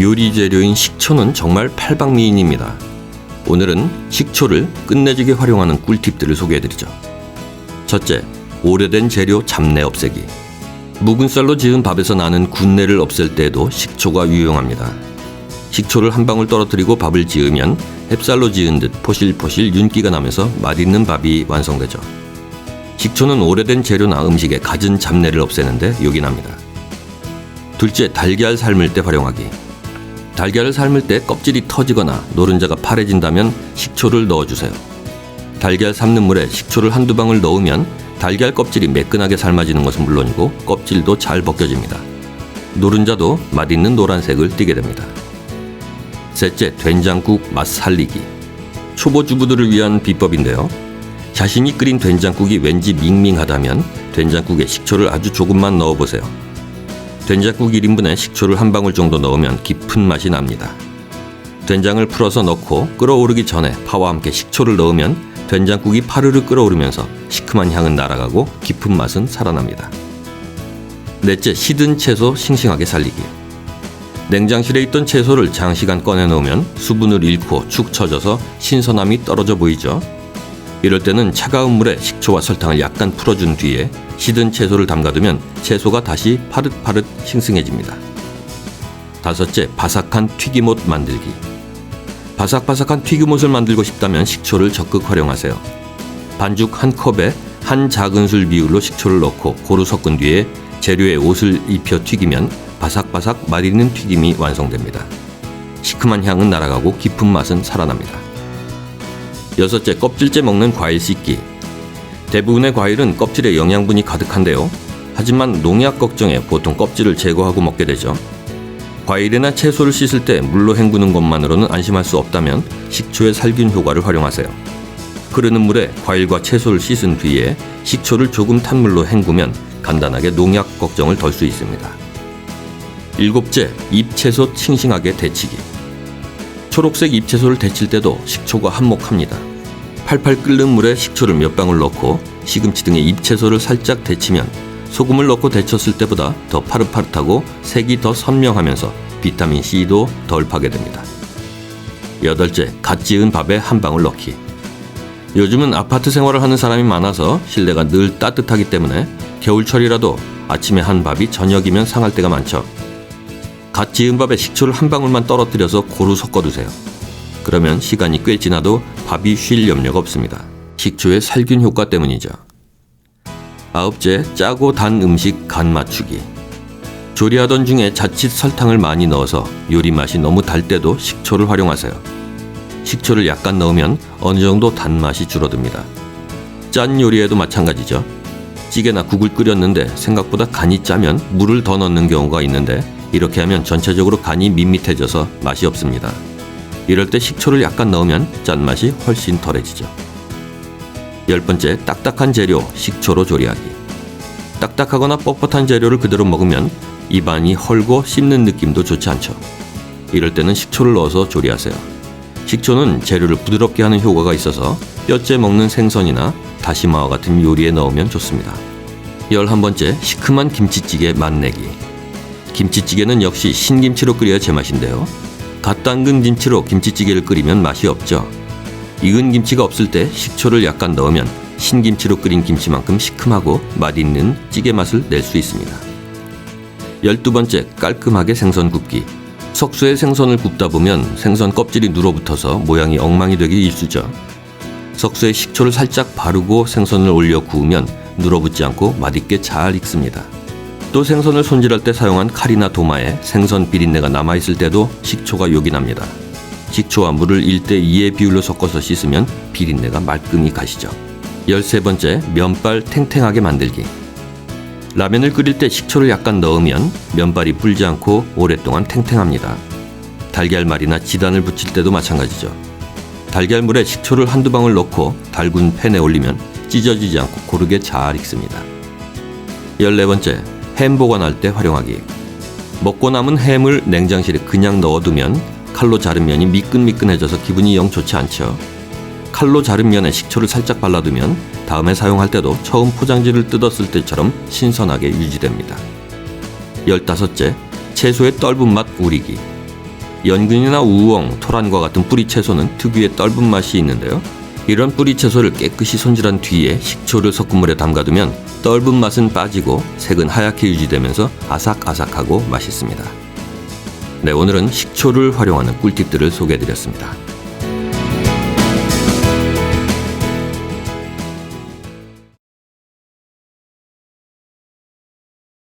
요리 재료인 식초는 정말 팔방미인입니다. 오늘은 식초를 끝내주게 활용하는 꿀팁들을 소개해드리죠. 첫째, 오래된 재료 잡내 없애기. 묵은 쌀로 지은 밥에서 나는 군내를 없앨 때에도 식초가 유용합니다. 식초를 한 방울 떨어뜨리고 밥을 지으면 햅쌀로 지은 듯 포실포실 윤기가 나면서 맛있는 밥이 완성되죠. 식초는 오래된 재료나 음식에 갖은 잡내를 없애는데 요긴합니다. 둘째, 달걀 삶을 때 활용하기. 달걀을 삶을 때 껍질이 터지거나 노른자가 파래진다면 식초를 넣어주세요. 달걀 삶는 물에 식초를 한두 방울 넣으면 달걀 껍질이 매끈하게 삶아지는 것은 물론이고 껍질도 잘 벗겨집니다. 노른자도 맛있는 노란색을 띠게 됩니다. 셋째, 된장국 맛 살리기. 초보 주부들을 위한 비법인데요. 자신이 끓인 된장국이 왠지 밍밍하다면 된장국에 식초를 아주 조금만 넣어보세요. 된장국 1인분에 식초를 한 방울 정도 넣으면 깊은 맛이 납니다. 된장을 풀어서 넣고 끓어오르기 전에 파와 함께 식초를 넣으면 된장국이 파르르 끓어오르면서 시큼한 향은 날아가고 깊은 맛은 살아납니다. 넷째, 시든 채소 싱싱하게 살리기. 냉장실에 있던 채소를 장시간 꺼내 놓으면 수분을 잃고 축 처져서 신선함이 떨어져 보이죠. 이럴 때는 차가운 물에 식초와 설탕을 약간 풀어준 뒤에 시든 채소를 담가두면 채소가 다시 파릇파릇 싱싱해집니다. 다섯째, 바삭한 튀김옷 만들기. 바삭바삭한 튀김옷을 만들고 싶다면 식초를 적극 활용하세요. 반죽 한 컵에 한 작은술 비율로 식초를 넣고 고루 섞은 뒤에 재료에 옷을 입혀 튀기면 바삭바삭 맛있는 튀김이 완성됩니다. 시큼한 향은 날아가고 깊은 맛은 살아납니다. 여섯째, 껍질째 먹는 과일 씻기. 대부분의 과일은 껍질에 영양분이 가득한데요. 하지만 농약 걱정에 보통 껍질을 제거하고 먹게 되죠. 과일이나 채소를 씻을 때 물로 헹구는 것만으로는 안심할 수 없다면 식초의 살균 효과를 활용하세요. 흐르는 물에 과일과 채소를 씻은 뒤에 식초를 조금 탄 물로 헹구면 간단하게 농약 걱정을 덜 수 있습니다. 일곱째, 잎채소 싱싱하게 데치기. 초록색 잎채소를 데칠 때도 식초가 한몫합니다. 팔팔 끓는 물에 식초를 몇 방울 넣고 시금치 등의 잎채소를 살짝 데치면 소금을 넣고 데쳤을 때보다 더 파릇파릇하고 색이 더 선명하면서 비타민C도 덜 파괴됩니다. 여덟째, 갓 지은 밥에 한 방울 넣기. 요즘은 아파트 생활을 하는 사람이 많아서 실내가 늘 따뜻하기 때문에 겨울철이라도 아침에 한 밥이 저녁이면 상할 때가 많죠. 갓 지은 밥에 식초를 한 방울만 떨어뜨려서 고루 섞어두세요. 그러면 시간이 꽤 지나도 밥이 쉴 염려가 없습니다. 식초의 살균 효과 때문이죠. 아홉째, 짜고 단 음식 간 맞추기. 조리하던 중에 자칫 설탕을 많이 넣어서 요리 맛이 너무 달 때도 식초를 활용하세요. 식초를 약간 넣으면 어느 정도 단맛이 줄어듭니다. 짠 요리에도 마찬가지죠. 찌개나 국을 끓였는데 생각보다 간이 짜면 물을 더 넣는 경우가 있는데 이렇게 하면 전체적으로 간이 밋밋해져서 맛이 없습니다. 이럴 때 식초를 약간 넣으면 짠맛이 훨씬 덜해지죠. 10번째, 딱딱한 재료 식초로 조리하기. 딱딱하거나 뻣뻣한 재료를 그대로 먹으면 입안이 헐고 씹는 느낌도 좋지 않죠. 이럴 때는 식초를 넣어서 조리하세요. 식초는 재료를 부드럽게 하는 효과가 있어서 뼈째 먹는 생선이나 다시마와 같은 요리에 넣으면 좋습니다. 11번째, 시큼한 김치찌개 맛내기. 김치찌개는 역시 신김치로 끓여야 제맛인데요. 갓 담근 김치로 김치찌개를 끓이면 맛이 없죠. 익은 김치가 없을 때 식초를 약간 넣으면 신김치로 끓인 김치만큼 시큼하고 맛있는 찌개 맛을 낼 수 있습니다. 12번째, 깔끔하게 생선 굽기. 석쇠에 생선을 굽다 보면 생선 껍질이 눌어붙어서 모양이 엉망이 되기 일쑤죠. 석쇠에 식초를 살짝 바르고 생선을 올려 구우면 눌어붙지 않고 맛있게 잘 익습니다. 또 생선을 손질할 때 사용한 칼이나 도마에 생선 비린내가 남아있을 때도 식초가 요긴합니다. 식초와 물을 1:2의 비율로 섞어서 씻으면 비린내가 말끔히 가시죠. 13번째, 면발 탱탱하게 만들기. 라면을 끓일 때 식초를 약간 넣으면 면발이 불지 않고 오랫동안 탱탱합니다. 달걀말이나 지단을 부칠 때도 마찬가지죠. 달걀물에 식초를 한두 방울 넣고 달군 팬에 올리면 찢어지지 않고 고르게 잘 익습니다. 14번째, 햄 보관할 때 활용하기. 먹고 남은 햄을 냉장실에 그냥 넣어두면 칼로 자른 면이 미끈미끈해져서 기분이 영 좋지 않죠. 칼로 자른 면에 식초를 살짝 발라두면 다음에 사용할 때도 처음 포장지를 뜯었을 때처럼 신선하게 유지됩니다. 15째, 채소의 떫은 맛 우리기. 연근이나 우엉, 토란과 같은 뿌리 채소는 특유의 떫은 맛이 있는데요. 이런 뿌리 채소를 깨끗이 손질한 뒤에 식초를 섞은 물에 담가두면 떫은 맛은 빠지고 색은 하얗게 유지되면서 아삭아삭하고 맛있습니다. 네, 오늘은 식초를 활용하는 꿀팁들을 소개해드렸습니다.